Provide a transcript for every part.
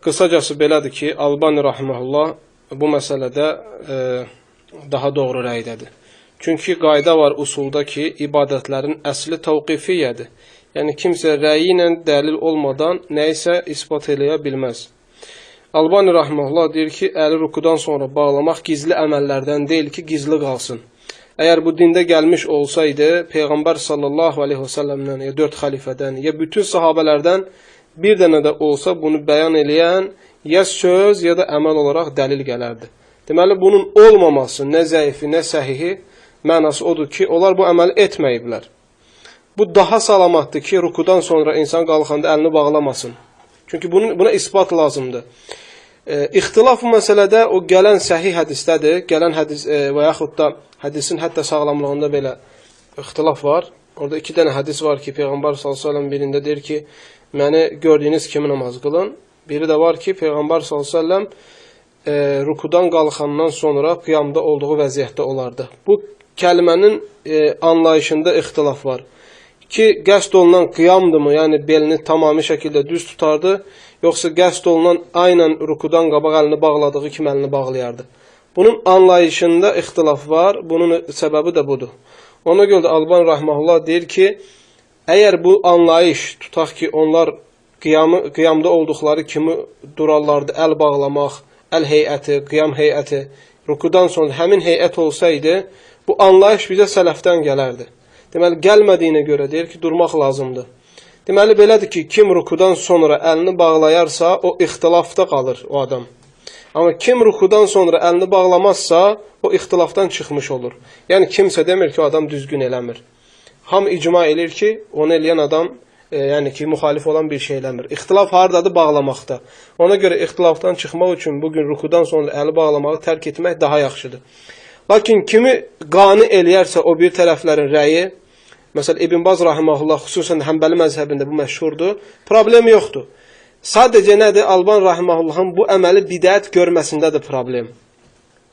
Qısacası belədir ki, Albani rahimehullah bu məsələdə daha doğru rəydədir. Çünki qayda var usulda ki, ibadətlərin əsli təvqifiyyədir. Yəni kimsə rəyi ilə dəlil olmadan nəyisə isbat eləyə bilməz. Albani rahimehullah deyir ki, əli rukudan sonra bağlamaq gizli əməllərdən deyil ki, gizli qalsın. Əgər bu dində gəlmiş olsaydı, Peyğəmbər sallallahu aleyhi və səlləmdən, ya 4 xəlifədən, ya bütün sahabələrdən bir dənə də olsa bunu bəyan eləyən ya söz ya da əməl olaraq dəlil gələrdi. Deməli, bunun olmaması, nə zəifi, nə səhihi mənası odur ki, onlar bu əməli etməyiblər. Bu daha salamatdır ki, rukudan sonra insan qalxanda əlini bağlamasın. Çünki buna isbat lazımdır. İxtilaf bu məsələdə o gələn səhih hədisdədir. Gələn hədis və yaxud da hədisin hətta sağlamlığında belə ixtilaf var. Orada 2 dənə hədis var ki, Peyğəmbər s.ə.v birində deyir ki, məni gördüyünüz kimi namaz qılın. Biri də var ki, Peyğəmbər s.ə.v rukudan qalxandan sonra qiyamda olduğu vəziyyətdə olardı. Bu kəlmənin anlayışında ixtilaf var. Ki, qəsd olunan qiyamdırmı, yəni belini tamami şəkildə düz tutardı, yoxsa qəsd olunan aynən rukudan qabaq əlini bağladığı kimi əlini bağlayardı. Bunun anlayışında ixtilaf var, bunun səbəbi də budur. Ona görə də Albani rahimehullah deyir ki, əgər bu anlayış tutaq ki, onlar qiyamda olduqları kimi durarlardı, əl bağlamaq, əl heyəti, qiyam heyəti, rukudan sonra həmin heyət olsaydı, bu anlayış bizə sələfdən gələrdi. Deməli, gəlmədiyinə görə deyir ki, durmaq lazımdır. Deməli, belədir ki, kim rukudan sonra əlini bağlayarsa, o ixtilafda qalır o adam. Amma kim rukudan sonra əlini bağlamazsa, o ixtilafdan çıxmış olur. Yəni, kimsə demir ki, o adam düzgün eləmir. Hamı icma edir ki, onu eləyən adam, yəni ki, müxalif olan bir şey eləmir. İxtilaf haradadır? Bağlamaqda. Ona görə ixtilafdan çıxmaq üçün bugün rukudan sonra əli bağlamağı tərk etmək daha yaxşıdır. Lakin kimi qani eləyərsə o bir tərəflərin rəyi, məsələn, İbn Baz rahimehullah xüsusən Həmbəli məzhəbində bu məşhurdur, problem yoxdur. Sadəcə nədir? Albani rahimehullahın bu əməli bidət görməsindədir problem.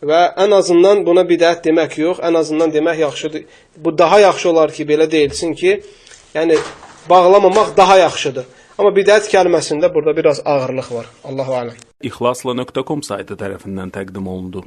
Və ən azından buna bidət demək yox, ən azından demək yaxşıdır. Bu daha yaxşı olar ki, belə deyilsin ki, yəni bağlamamaq daha yaxşıdır. Amma bidət kəlməsində burada biraz ağırlıq var. Allahu aləm. İxlasla.com saytı tərəfindən təqdim olundu.